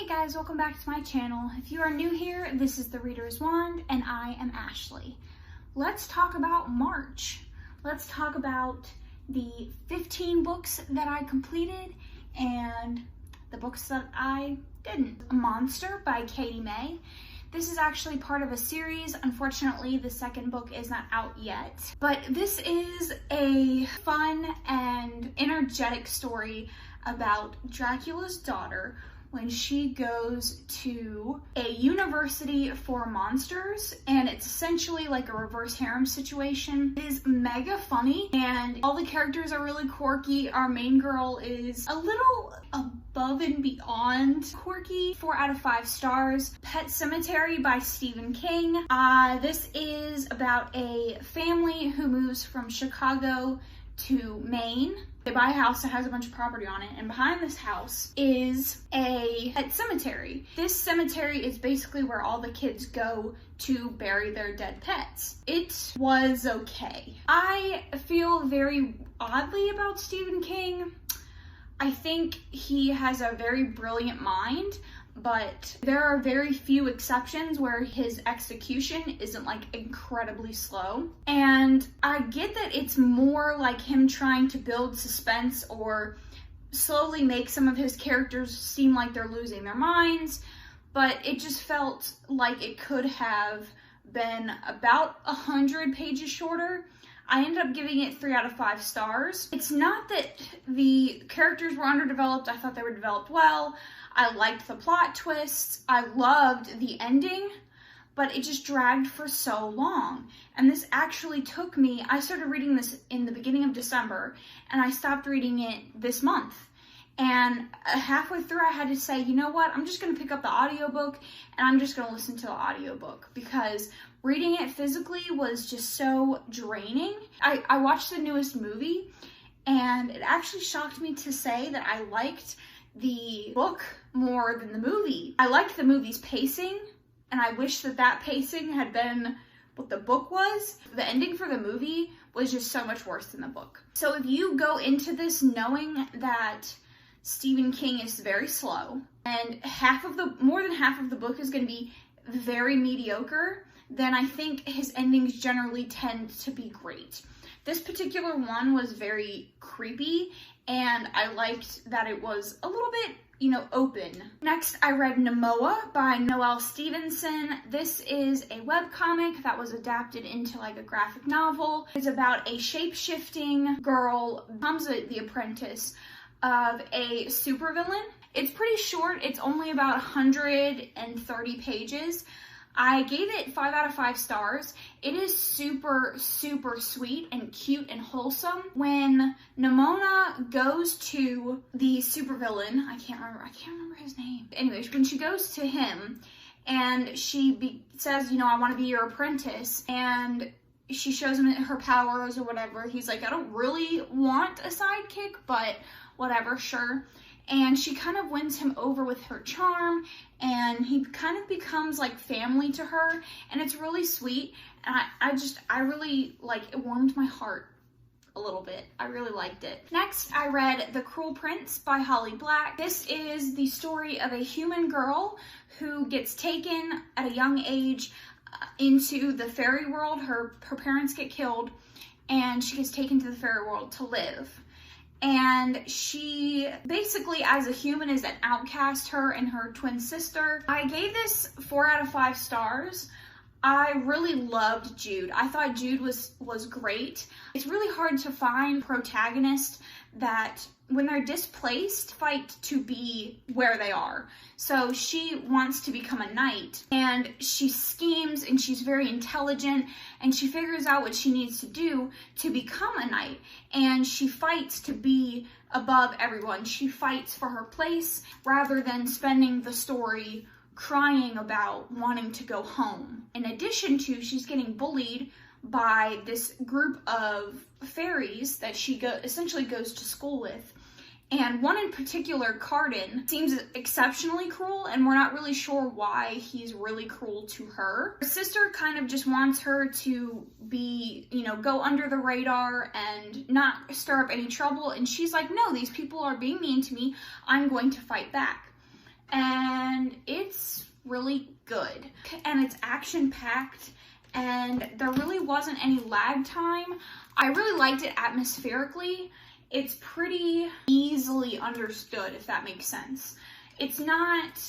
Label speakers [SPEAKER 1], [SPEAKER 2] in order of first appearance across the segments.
[SPEAKER 1] guys, welcome back to my channel. If you are new here, this is the Reader's Wand and I am Ashley. Let's talk about March. Let's talk about the 15 books that I completed and the books that I didn't. Monster by Katie May. This is actually part of a series. Unfortunately, the second book is not out yet, but this is a fun and energetic story about Dracula's daughter when she goes to a university for monsters, and it's essentially like a reverse harem situation. It is mega funny and all the characters are really quirky. Our main girl is a little above and beyond quirky. 4 out of 5 stars. Pet Sematary by Stephen King. This is about a family who moves from Chicago to Maine. They buy a house that has a bunch of property on it, and behind this house is a pet cemetery. This cemetery is basically where all the kids go to bury their dead pets. It was okay. I feel very oddly about Stephen King. I think he has a very brilliant mind, but there are very few exceptions where his execution isn't like incredibly slow. And I get that it's more like him trying to build suspense or slowly make some of his characters seem like they're losing their minds, but it just felt like it could have been about 100 pages shorter. I ended up giving it 3 out of 5 stars. It's not that the characters were underdeveloped. I thought they were developed well. I liked the plot twists. I loved the ending, but it just dragged for so long. And this actually took me, I started reading this in the beginning of December, and I stopped reading it this month. And halfway through, I had to say, you know what? I'm just gonna pick up the audiobook and I'm just gonna listen to the audiobook because reading it physically was just so draining. I watched the newest movie and it actually shocked me to say that I liked the book more than the movie. I liked the movie's pacing, and I wish that that pacing had been what the book was. The ending for the movie was just so much worse than the book. So if you go into this knowing that Stephen King is very slow and more than half of the book is going to be very mediocre, then I think his endings generally tend to be great. This particular one was very creepy, and I liked that it was a little bit, open. Next, I read Nemoa by Noelle Stevenson. This is a webcomic that was adapted into like a graphic novel. It's about a shape-shifting girl who becomes the apprentice of a supervillain. It's pretty short. It's only about 130 pages. I gave it 5 out of 5 stars. It is super, super sweet and cute and wholesome. When Nimona goes to the supervillain, I can't remember his name. Anyways, when she goes to him and she says, I want to be your apprentice, and she shows him her powers or whatever, he's like, I don't really want a sidekick, but whatever, sure. And she kind of wins him over with her charm, and he kind of becomes like family to her, and it's really sweet. And I really, it warmed my heart a little bit. I really liked it. Next, I read The Cruel Prince by Holly Black. This is the story of a human girl who gets taken at a young age into the fairy world. Her parents get killed, and she gets taken to the fairy world to live. And she basically, as a human, is an outcast, her and her twin sister. I gave this 4 out of 5 stars. I really loved Jude. I thought Jude was great. It's really hard to find protagonists that, when they're displaced, fight to be where they are. So she wants to become a knight, and she schemes, and she's very intelligent, and she figures out what she needs to do to become a knight, and she fights to be above everyone. She fights for her place rather than spending the story crying about wanting to go home. In addition to, she's getting bullied by this group of fairies that she essentially goes to school with. And one in particular, Carden, seems exceptionally cruel, and we're not really sure why he's really cruel to her. Her sister kind of just wants her to be, go under the radar and not stir up any trouble, and she's like, no, these people are being mean to me, I'm going to fight back. And really good. And it's action-packed, and there really wasn't any lag time. I really liked it atmospherically. It's pretty easily understood, if that makes sense. It's not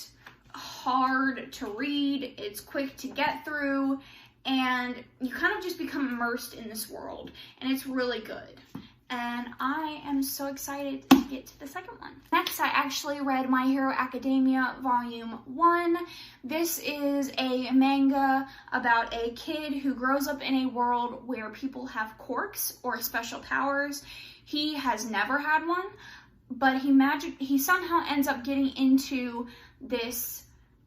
[SPEAKER 1] hard to read, it's quick to get through, and you kind of just become immersed in this world, and it's really good. And I am so excited to get to the second one. Next, I actually read My Hero Academia Volume 1. This is a manga about a kid who grows up in a world where people have quirks or special powers. He has never had one, but he somehow ends up getting into this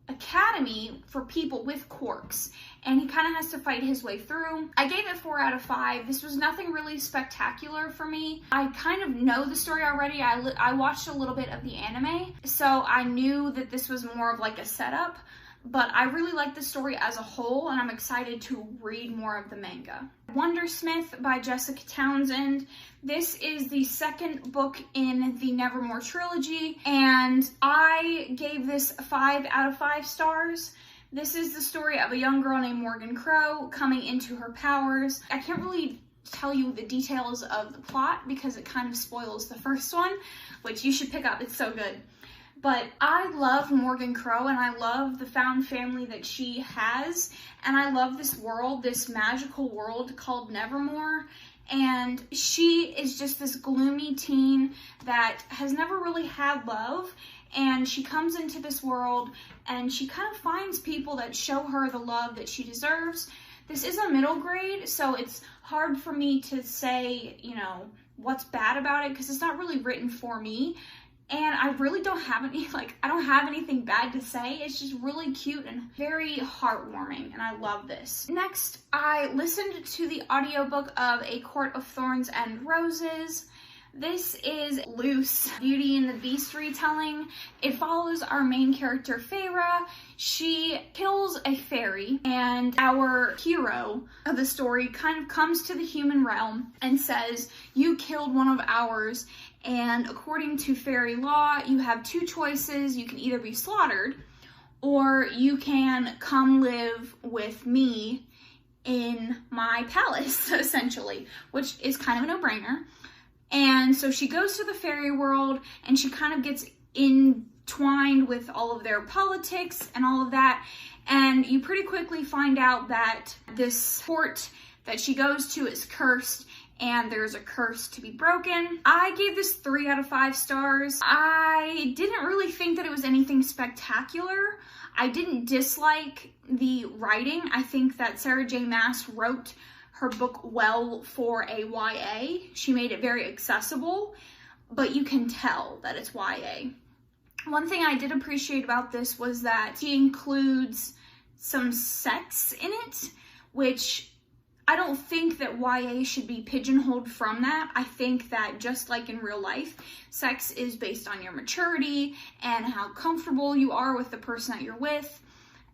[SPEAKER 1] academy for people with quirks, and he kind of has to fight his way through. I gave it 4 out of 5. This was nothing really spectacular for me. I kind of know the story already. I watched a little bit of the anime, so I knew that this was more of like a setup, but I really like the story as a whole, and I'm excited to read more of the manga. Wondersmith by Jessica Townsend. This is the second book in the Nevermore trilogy, and I gave this 5 out of 5 stars. This is the story of a young girl named Morgan Crow coming into her powers. I can't really tell you the details of the plot because it kind of spoils the first one, which you should pick up. It's so good. But I love Morgan Crow, and I love the found family that she has, and I love this world, this magical world called Nevermore, and she is just this gloomy teen that has never really had love, and she comes into this world, and she kind of finds people that show her the love that she deserves. This is a middle grade, so it's hard for me to say, you know, what's bad about it, because it's not really written for me. And I really don't have I don't have anything bad to say. It's just really cute and very heartwarming, and I love this. Next, I listened to the audiobook of A Court of Thorns and Roses. This is loose Beauty and the Beast retelling. It follows our main character, Feyre. She kills a fairy, and our hero of the story kind of comes to the human realm and says, "You killed one of ours, and according to fairy law, you have 2 choices. You can either be slaughtered, or you can come live with me in my palace," essentially, which is kind of a no-brainer. And so she goes to the fairy world, and she kind of gets entwined with all of their politics and all of that. And you pretty quickly find out that this fort that she goes to is cursed, and there's a curse to be broken. I gave this 3 out of 5 stars. I didn't really think that it was anything spectacular. I didn't dislike the writing. I think that Sarah J. Maas wrote her book well for a YA. She made it very accessible, but you can tell that it's YA. One thing I did appreciate about this was that she includes some sex in it, which I don't think that YA should be pigeonholed from that. I think that just like in real life, sex is based on your maturity and how comfortable you are with the person that you're with,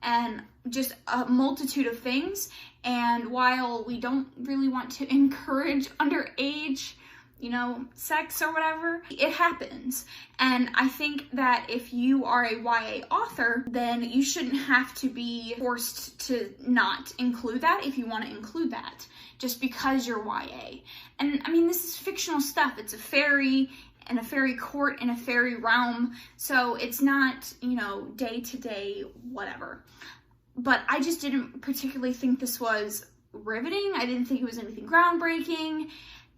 [SPEAKER 1] and just a multitude of things. And while we don't really want to encourage underage, you know, sex or whatever, it happens. And I think that if you are a YA author, then you shouldn't have to be forced to not include that if you want to include that, just because you're YA. And I mean, this is fictional stuff. It's a fairy and a fairy court in a fairy realm, so it's not, you know, day-to-day whatever. But I just didn't particularly think this was riveting. I didn't think it was anything groundbreaking,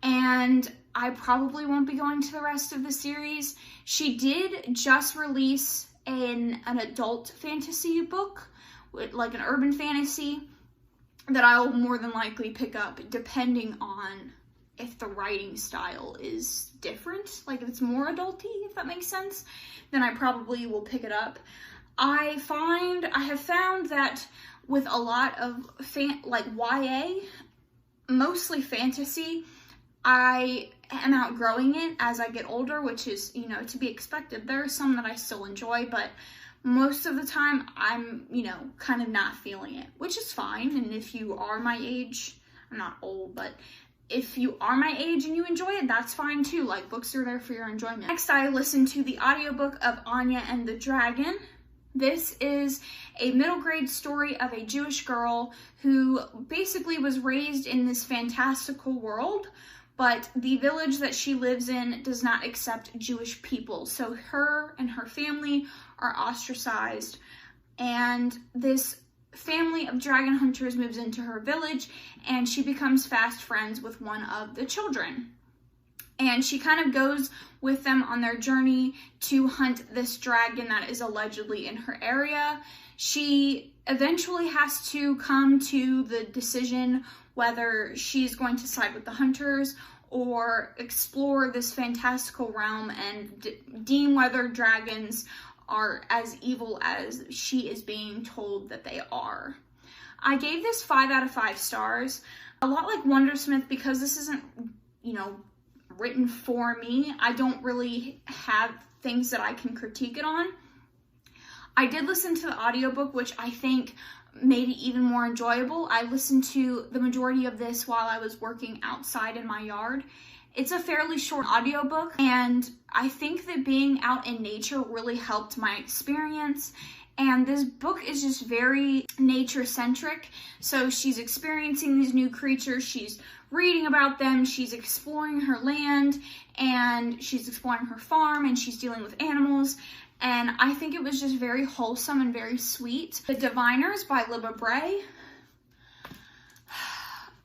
[SPEAKER 1] and I probably won't be going to the rest of the series. She did just release an adult fantasy book, like an urban fantasy, that I'll more than likely pick up depending on if the writing style is different, like if it's more adulty, if that makes sense, then I probably will pick it up. I have found that with a lot of YA, mostly fantasy, I am outgrowing it as I get older, which is, you know, to be expected. There are some that I still enjoy, but most of the time I'm, you know, kind of not feeling it, which is fine. And if you are my age, I'm not old, but if you are my age and you enjoy it, that's fine too. Like, books are there for your enjoyment. Next, I listened to the audiobook of Anya and the Dragon. This is a middle grade story of a Jewish girl who basically was raised in this fantastical world, but the village that she lives in does not accept Jewish people. So her and her family are ostracized, and this family of dragon hunters moves into her village, and she becomes fast friends with one of the children. And she kind of goes with them on their journey to hunt this dragon that is allegedly in her area. She eventually has to come to the decision whether she's going to side with the hunters or explore this fantastical realm and deem whether dragons are as evil as she is being told that they are. I gave this 5 out of 5 stars. A lot like Wondersmith, because this isn't, written for me. I don't really have things that I can critique it on. I did listen to the audiobook, which I think made it even more enjoyable. I listened to the majority of this while I was working outside in my yard. It's a fairly short audiobook, and I think that being out in nature really helped my experience. And this book is just very nature-centric. So she's experiencing these new creatures, she's reading about them, she's exploring her land, and she's exploring her farm, and she's dealing with animals. And I think it was just very wholesome and very sweet. The Diviners by Libba Bray.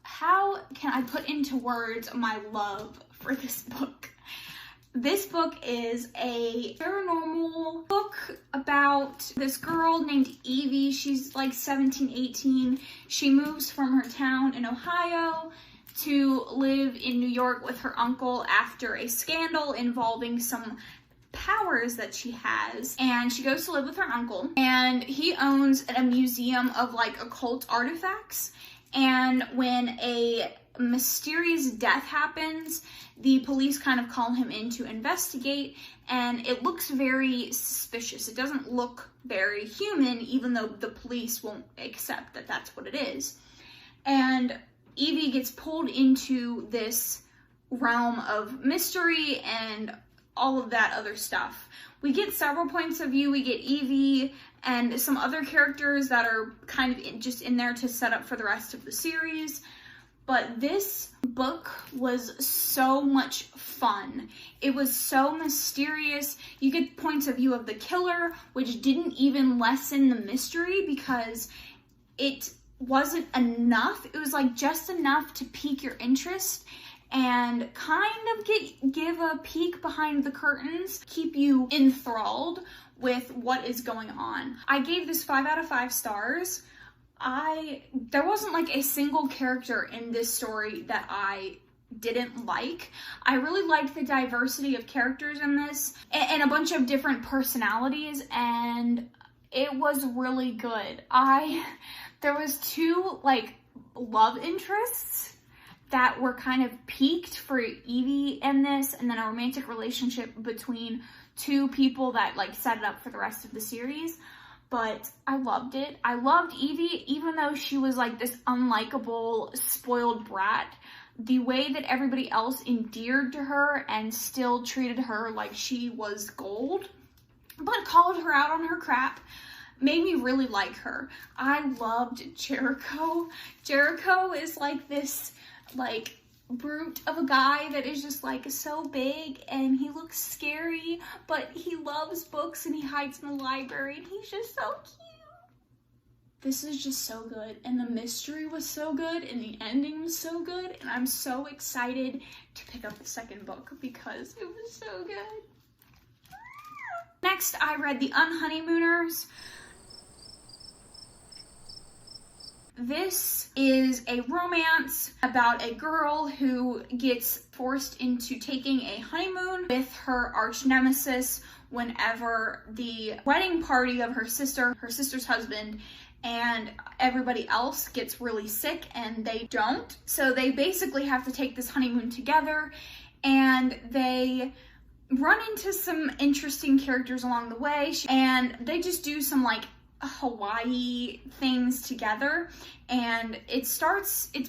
[SPEAKER 1] How can I put into words my love for this book? This book is a paranormal book about this girl named Evie. She's like 17, 18. She moves from her town in Ohio to live in New York with her uncle after a scandal involving some powers that she has. And she goes to live with her uncle, and he owns a museum of like occult artifacts. And when a mysterious death happens, the police kind of call him in to investigate, and it looks very suspicious. It doesn't look very human, even though the police won't accept that that's what it is. And Evie gets pulled into this realm of mystery and all of that other stuff. We get several points of view. We get Evie and some other characters that are kind of just in there to set up for the rest of the series. But this book was so much fun. It was so mysterious. You get points of view of the killer, which didn't even lessen the mystery because it wasn't enough. It was like just enough to pique your interest and kind of give a peek behind the curtains, keep you enthralled with what is going on. I gave this 5 out of 5 stars. There wasn't like a single character in this story that I didn't like. I really liked the diversity of characters in this and a bunch of different personalities, and it was really good. There was 2 like love interests that were kind of peaked for Evie in this, and then a romantic relationship between 2 people that like set it up for the rest of the series. But I loved it. I loved Evie, even though she was like this unlikable, spoiled brat. The way that everybody else endeared to her and still treated her like she was gold, but called her out on her crap, made me really like her. I loved Jericho. Jericho is like this like brute of a guy that is just like so big, and he looks scary, but he loves books and he hides in the library, and he's just so cute. This is just so good, and the mystery was so good, and the ending was so good, and I'm so excited to pick up the second book because it was so good. Next, I read The Unhoneymooners. This is a romance about a girl who gets forced into taking a honeymoon with her arch nemesis whenever the wedding party of her sister's husband, and everybody else gets really sick and they don't. So they basically have to take this honeymoon together, and they run into some interesting characters along the way, and they just do some like Hawaii things together, and it's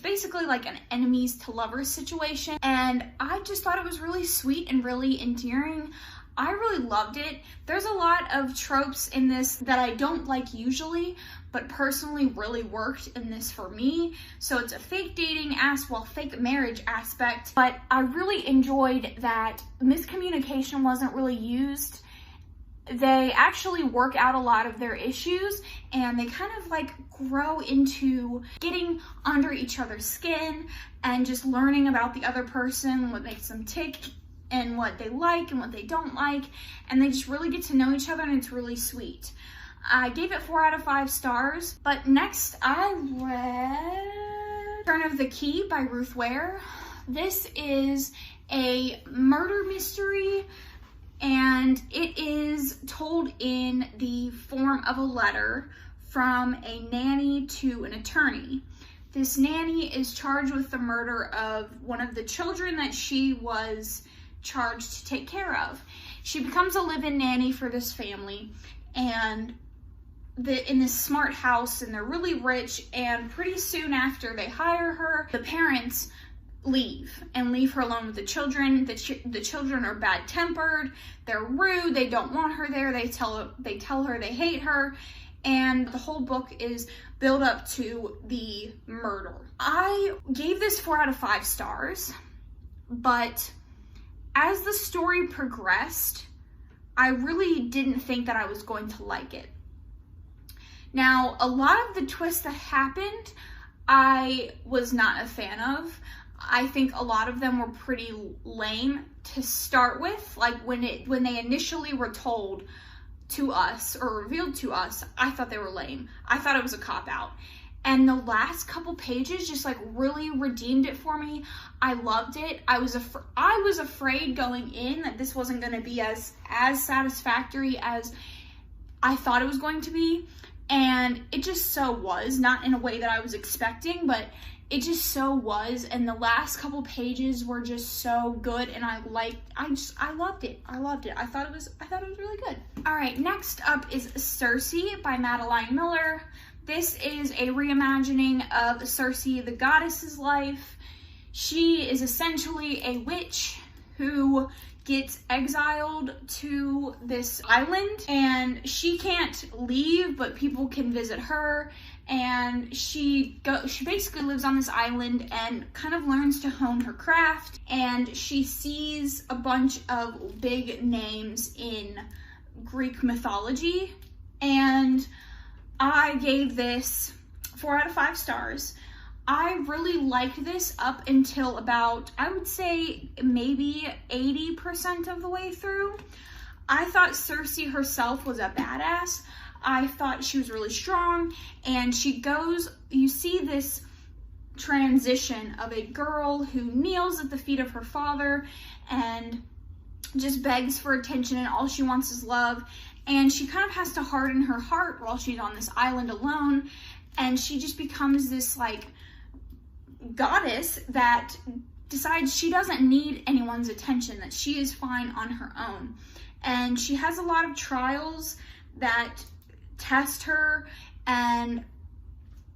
[SPEAKER 1] basically like an enemies to lovers situation, and I just thought it was really sweet and really endearing. I really loved it. There's a lot of tropes in this that I don't like usually, but personally really worked in this for me. So it's a fake dating fake marriage aspect, but I really enjoyed that miscommunication wasn't really used. They actually work out a lot of their issues, and they kind of like grow into getting under each other's skin and just learning about the other person, what makes them tick and what they like and what they don't like, and they just really get to know each other, and it's really sweet. I gave it 4 out of 5 stars. But next I read Turn of the Key by Ruth Ware. This is a murder mystery, and it is told in the form of a letter from a nanny to an attorney. This nanny is charged with the murder of one of the children that she was charged to take care of. She becomes a live-in nanny for this family, and in this smart house, and they're really rich, and pretty soon after they hire her, the parents leave her alone with the children. The children are bad-tempered, they're rude, they don't want her there, they tell her they hate her, and the whole book is built up to the murder. I gave this 4 out of 5 stars, but as the story progressed, I really didn't think that I was going to like it. Now, a lot of the twists that happened, I was not a fan of. I think a lot of them were pretty lame to start with. Like when they initially were told to us or revealed to us, I thought they were lame. I thought it was a cop-out. And the last couple pages just like really redeemed it for me. I loved it. I was afraid going in that this wasn't going to be as satisfactory as I thought it was going to be. And it just so was, not in a way that I was expecting, but it just so was. And the last couple pages were just so good, and I loved it. I thought it was really good. All right, next up is Circe by Madeline Miller. This is a reimagining of Circe, the goddess's life. She is essentially a witch who gets exiled to this island, and she can't leave, but people can visit her, and she basically lives on this island and kind of learns to hone her craft, and she sees a bunch of big names in Greek mythology, and I gave this 4 out of 5 stars. I really liked this up until about, I would say, maybe 80% of the way through. I thought Circe herself was a badass. I thought she was really strong, and you see this transition of a girl who kneels at the feet of her father and just begs for attention, and all she wants is love, and she kind of has to harden her heart while she's on this island alone, and she just becomes this like goddess that decides she doesn't need anyone's attention, that she is fine on her own. And she has a lot of trials that test her, and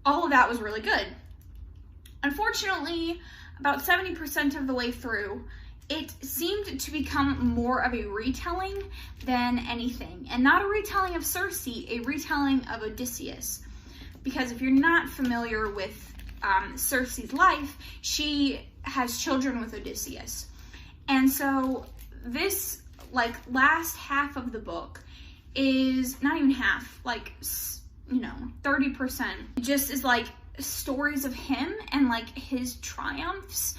[SPEAKER 1] all of that was really good. Unfortunately, about 70% of the way through, it seemed to become more of a retelling than anything. And not a retelling of Circe, a retelling of Odysseus. Because if you're not familiar with Circe's life, she has children with Odysseus. And so this like last half of the book is not even half, like, 30%. It just is like stories of him and like his triumphs.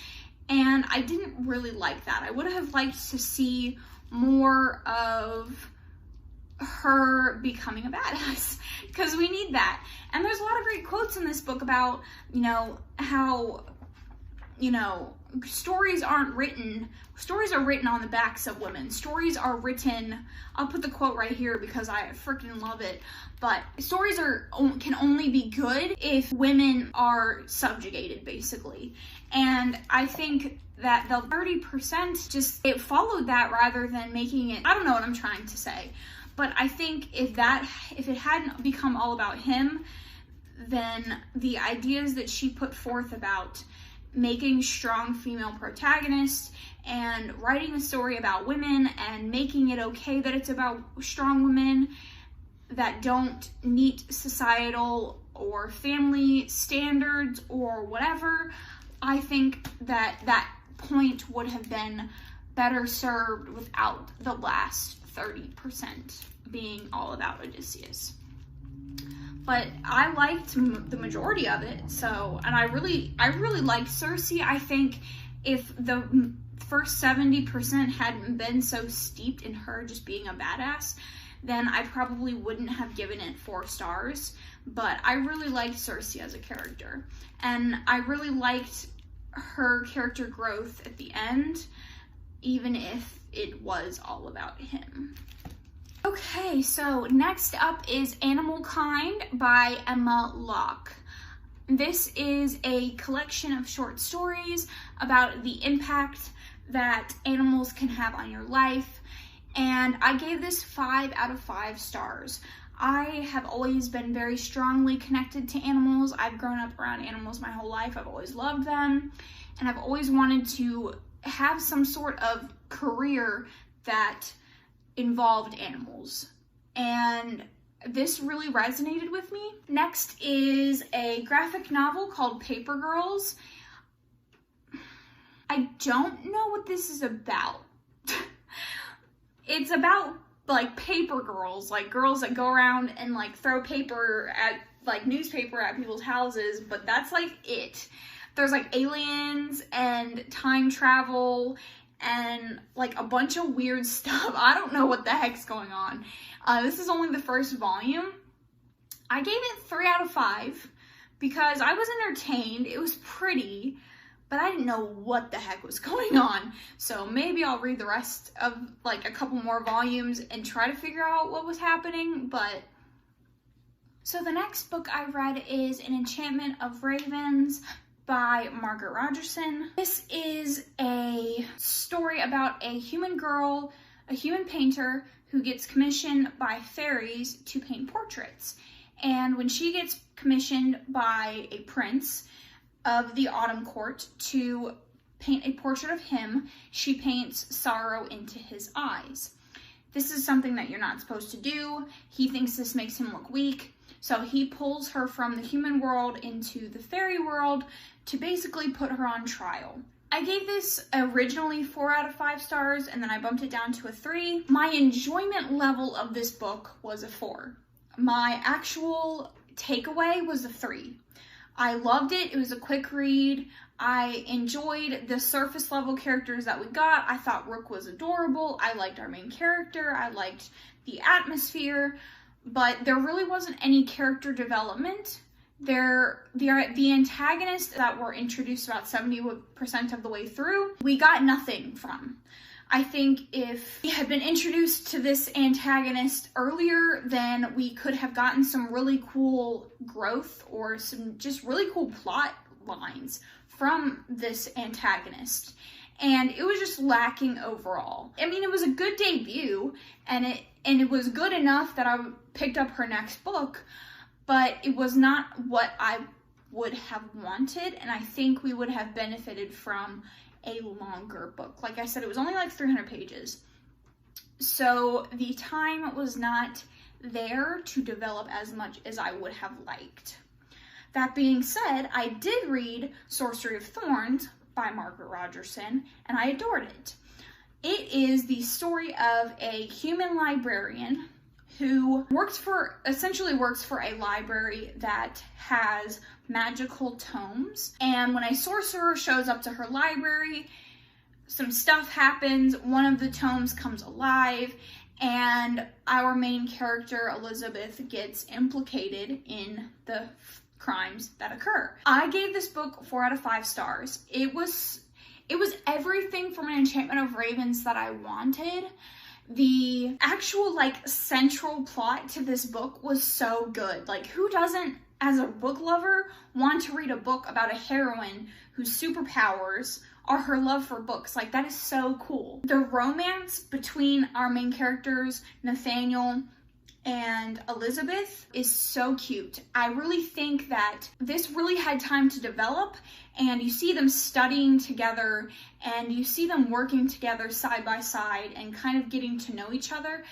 [SPEAKER 1] And I didn't really like that. I would have liked to see more of her becoming a badass, because we need that. And there's a lot of great quotes in this book about, how, stories are written on the backs of women. Stories are written, I'll put the quote right here because I freaking love it, but stories can only be good if women are subjugated, basically. And I think that the 30% it followed that rather than making it, I don't know what I'm trying to say. But I think if it hadn't become all about him, then the ideas that she put forth about making strong female protagonists and writing a story about women and making it okay that it's about strong women that don't meet societal or family standards or whatever, I think that that point would have been better served without the last 30% being all about Odysseus. But I liked the majority of it, and I really liked Circe. I think if the first 70% hadn't been so steeped in her just being a badass, then I probably wouldn't have given it 4 stars. But I really liked Circe as a character, and I really liked her character growth at the end, even if it was all about him. Okay, so next up is Animal Kind by Emma Locke. This is a collection of short stories about the impact that animals can have on your life, and I gave this 5 out of 5 stars. I have always been very strongly connected to animals. I've grown up around animals my whole life. I've always loved them, and I've always wanted to have some sort of career that involved animals, and this really resonated with me. Next is a graphic novel called Paper Girls. I don't know what this is about. It's about like paper girls, like girls that go around and like throw paper at like newspaper at people's houses, but that's like it. There's like aliens and time travel and like a bunch of weird stuff. I don't know what the heck's going on. This is only the first volume. I gave it 3 out of 5 because I was entertained. It was pretty, but I didn't know what the heck was going on. So maybe I'll read the rest of like a couple more volumes and try to figure out what was happening. But so the next book I read is An Enchantment of Ravens by Margaret Rogerson. This is a story about a human girl, a human painter who gets commissioned by fairies to paint portraits. And when she gets commissioned by a prince of the Autumn Court to paint a portrait of him, she paints sorrow into his eyes. This is something that you're not supposed to do. He thinks this makes him look weak, so he pulls her from the human world into the fairy world to basically put her on trial. I gave this originally 4 out of 5 stars, and then I bumped it down to a 3. My enjoyment level of this book was a 4. My actual takeaway was a 3. I loved it. It was a quick read. I enjoyed the surface level characters that we got. I thought Rook was adorable. I liked our main character. I liked the atmosphere, but there really wasn't any character development. The antagonists that were introduced about 70% of the way through, we got nothing from. I think if we had been introduced to this antagonist earlier, then we could have gotten some really cool growth or some just really cool plot lines from this antagonist. And it was just lacking overall. I mean, it was a good debut, and it was good enough that I picked up her next book, but it was not what I would have wanted, and I think we would have benefited from a longer book. Like I said, it was only like 300 pages. So the time was not there to develop as much as I would have liked. That being said, I did read Sorcery of Thorns by Margaret Rogerson, and I adored it. It is the story of a human librarian who essentially works for a library that has magical tomes. And when a sorcerer shows up to her library, some stuff happens. One of the tomes comes alive, and our main character, Elizabeth, gets implicated in the crimes that occur. I gave this book 4 out of 5 stars. It was everything from An Enchantment of Ravens that I wanted. The actual like central plot to this book was so good. Like, who doesn't, as a book lover, want to read a book about a heroine whose superpowers are her love for books? Like, that is so cool. The romance between our main characters, Nathaniel and Elizabeth is so cute. I really think that this really had time to develop, and you see them studying together and you see them working together side by side and kind of getting to know each other,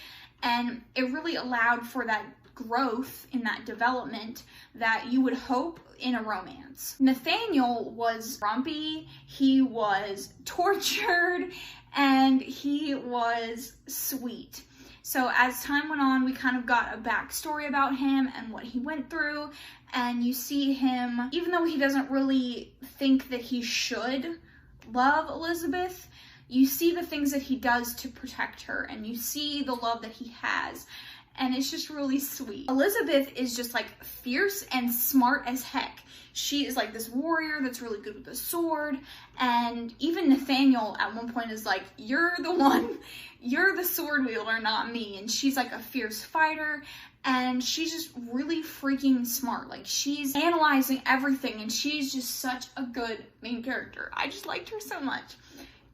[SPEAKER 1] and it really allowed for that growth in that development that you would hope in a romance. Nathaniel was grumpy, he was tortured, and he was sweet. So as time went on, we kind of got a backstory about him and what he went through, and you see him, even though he doesn't really think that he should love Elizabeth, you see the things that he does to protect her, and you see the love that he has, and it's just really sweet. Elizabeth is just like fierce and smart as heck. She is like this warrior that's really good with the sword, and even Nathaniel at one point is like, you're the sword wielder, not me. And she's like a fierce fighter, and she's just really freaking smart. Like, she's analyzing everything, and she's just such a good main character. I just liked her so much.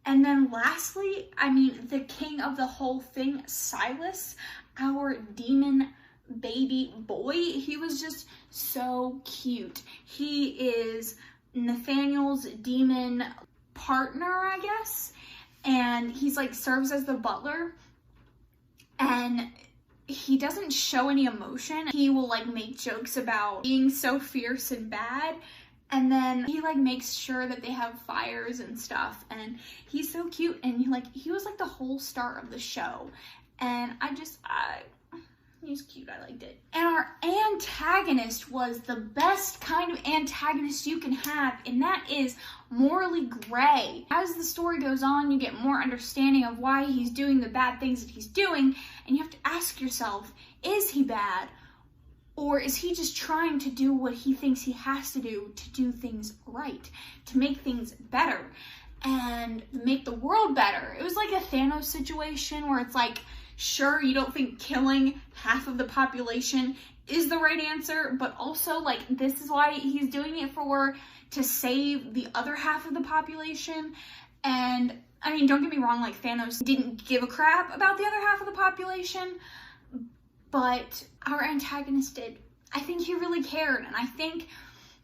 [SPEAKER 1] And then lastly, I mean, the king of the whole thing, Silas, our demon baby boy, he was just so cute. He is Nathaniel's demon partner, I guess, and he's like serves as the butler, and he doesn't show any emotion. He will like make jokes about being so fierce and bad, and then he like makes sure that they have fires and stuff, and he's so cute, and he was like the whole star of the show, and he's cute, I liked it. And our antagonist was the best kind of antagonist you can have, and that is Morley Gray. As the story goes on, you get more understanding of why he's doing the bad things that he's doing, and you have to ask yourself, is he bad? Or is he just trying to do what he thinks he has to do things right, to make things better, and make the world better? It was like a Thanos situation where it's like, sure, you don't think killing half of the population is the right answer, but also like this is why he's doing it to save the other half of the population. And I mean, don't get me wrong, like Thanos didn't give a crap about the other half of the population, but our antagonist did. I think he really cared, and I think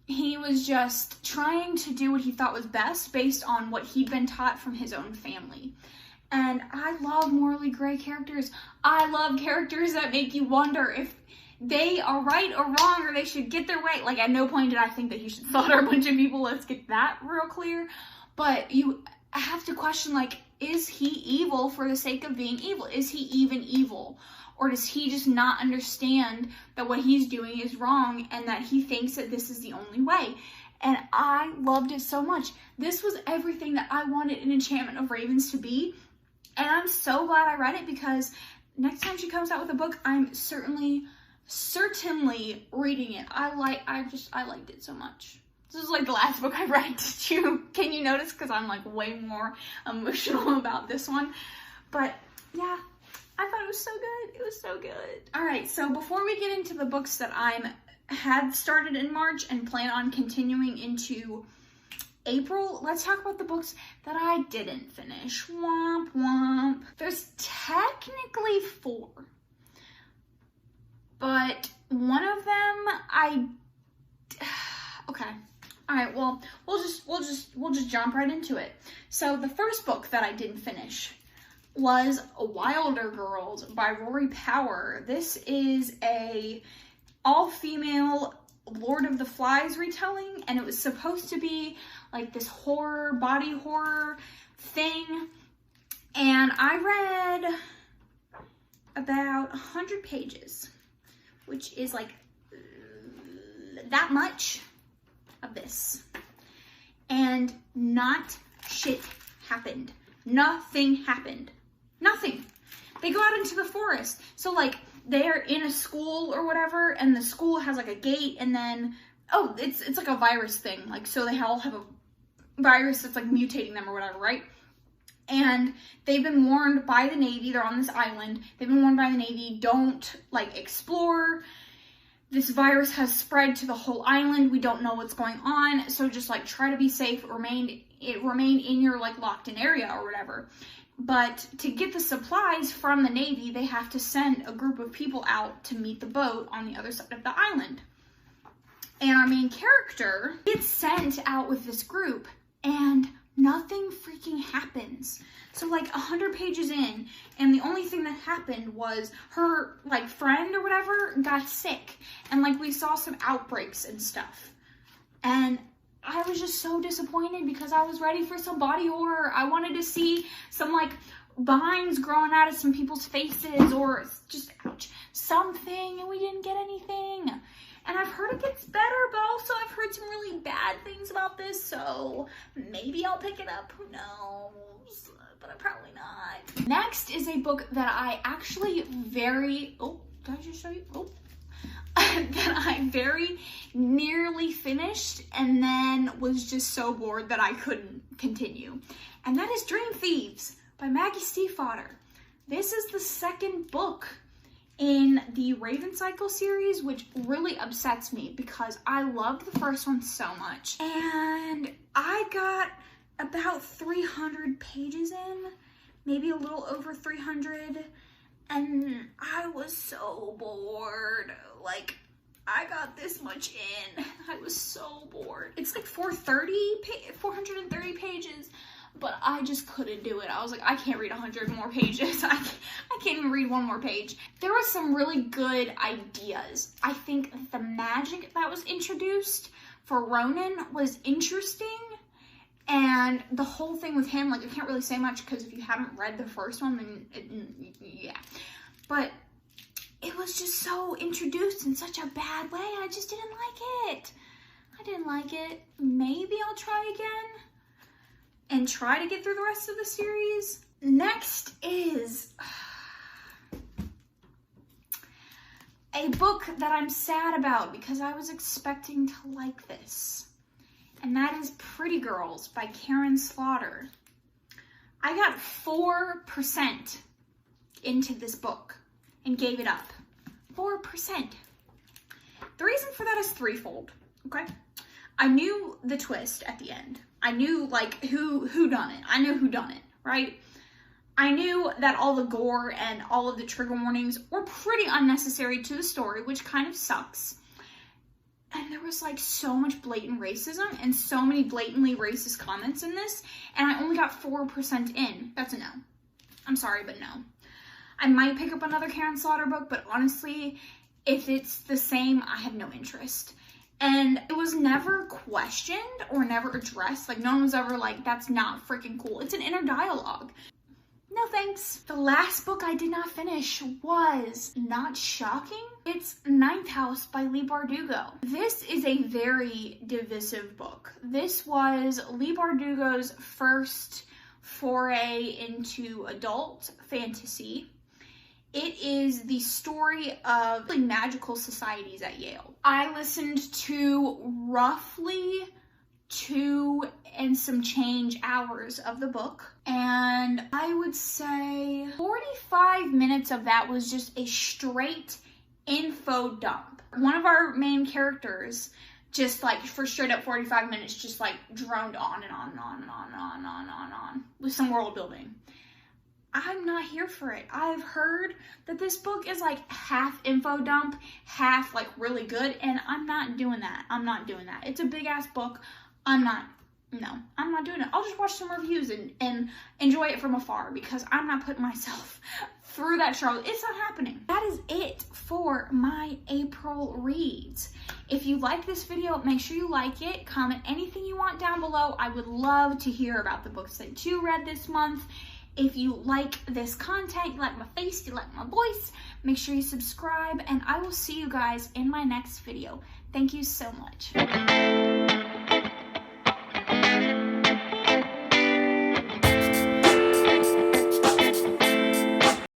[SPEAKER 1] he was just trying to do what he thought was best based on what he'd been taught from his own family. And I love Morley Gray characters. I love characters that make you wonder if they are right or wrong, or they should get their way. Like, at no point did I think that he should slaughter a bunch of people. Let's get that real clear. But you have to question, like, is he evil for the sake of being evil? Is he even evil? Or does he just not understand that what he's doing is wrong and that he thinks that this is the only way? And I loved it so much. This was everything that I wanted an Enchantment of Ravens to be. And I'm so glad I read it, because next time she comes out with a book, I'm certainly reading it. I liked it so much. This is like the last book I read. Can you notice? Because I'm like way more emotional about this one. But yeah, I thought it was so good. It was so good. All right, so before we get into the books that I had started in March and plan on continuing into April, let's talk about the books that I didn't finish. Womp womp. There's technically 4, but one of them okay. All right, well, we'll just jump right into it. So the first book that I didn't finish was Wilder Girls by Rory Power. This is a all-female Lord of the Flies retelling, and it was supposed to be like this horror, body horror thing, and I read about 100 pages, which is like that much of this, and not shit happened. Nothing happened. Nothing. They go out into the forest, so like they're in a school or whatever, and the school has like a gate, and then it's like a virus thing, like, so they all have a virus that's like mutating them or whatever, right? And they've been warned by the Navy. They're on this island. They've been warned by the Navy, don't like explore. This virus has spread to the whole island. We don't know what's going on, so just like try to be safe, remain in your like locked in area or whatever. But to get the supplies from the Navy, they have to send a group of people out to meet the boat on the other side of the island. And our main character gets sent out with this group, and nothing freaking happens. So like 100 pages in, and the only thing that happened was her like friend or whatever got sick, and like we saw some outbreaks and stuff. And I was just so disappointed because I was ready for some body horror. I wanted to see some like vines growing out of some people's faces, or just ouch, something, and we didn't get anything. And I've heard it gets better, but also I've heard some really bad things about this, so maybe I'll pick it up, who knows, but I'm probably not. Next is a book that I actually that I very nearly finished and then was just so bored that I couldn't continue. And that is Dream Thieves by Maggie Stiefvater. This is the second book in the Raven Cycle series, which really upsets me because I loved the first one so much. And I got about 300 pages in, maybe a little over 300, and I was so bored. Like, I got this much in, I was so bored. It's like 430 pages, but I just couldn't do it. I was like, I can't read 100 more pages. I can't even read one more page. There were some really good ideas. I think the magic that was introduced for Ronan was interesting. And the whole thing with him, like, I can't really say much because if you haven't read the first one, then yeah. But it was just so introduced in such a bad way. I just didn't like it. I didn't like it. Maybe I'll try again and try to get through the rest of the series. Next is a book that I'm sad about because I was expecting to like this. And that is Pretty Girls by Karin Slaughter. I got 4% into this book and gave it up. 4%. The reason for that is threefold, okay? I knew the twist at the end. I knew like who done it. I know who done it, right? I knew that all the gore and all of the trigger warnings were pretty unnecessary to the story, which kind of sucks. And there was like so much blatant racism and so many blatantly racist comments in this, and I only got 4% in. That's a no. I'm sorry, but no. I might pick up another Karin Slaughter book, but honestly, if it's the same, I have no interest. And it was never questioned or never addressed. Like, no one was ever like, that's not freaking cool. It's an inner dialogue. No thanks. The last book I did not finish was not shocking. It's Ninth House by Leigh Bardugo. This is a very divisive book. This was Leigh Bardugo's first foray into adult fantasy. It is the story of magical societies at Yale. I listened to roughly 2 and some change hours of the book, and I would say 45 minutes of that was just a straight info dump. One of our main characters just like for straight up 45 minutes just like droned on and on and on and on and on and on and on with some world building. I'm not here for it. I've heard that this book is like half info dump, half like really good, and I'm not doing that. I'm not doing that. It's a big ass book. I'm not doing it. I'll just watch some reviews and enjoy it from afar because I'm not putting myself through that struggle. It's not happening. That is it for my April reads. If you like this video, make sure you like it. Comment anything you want down below. I would love to hear about the books that you read this month. If you like this content, you like my face, you like my voice, make sure you subscribe, and I will see you guys in my next video. Thank you so much.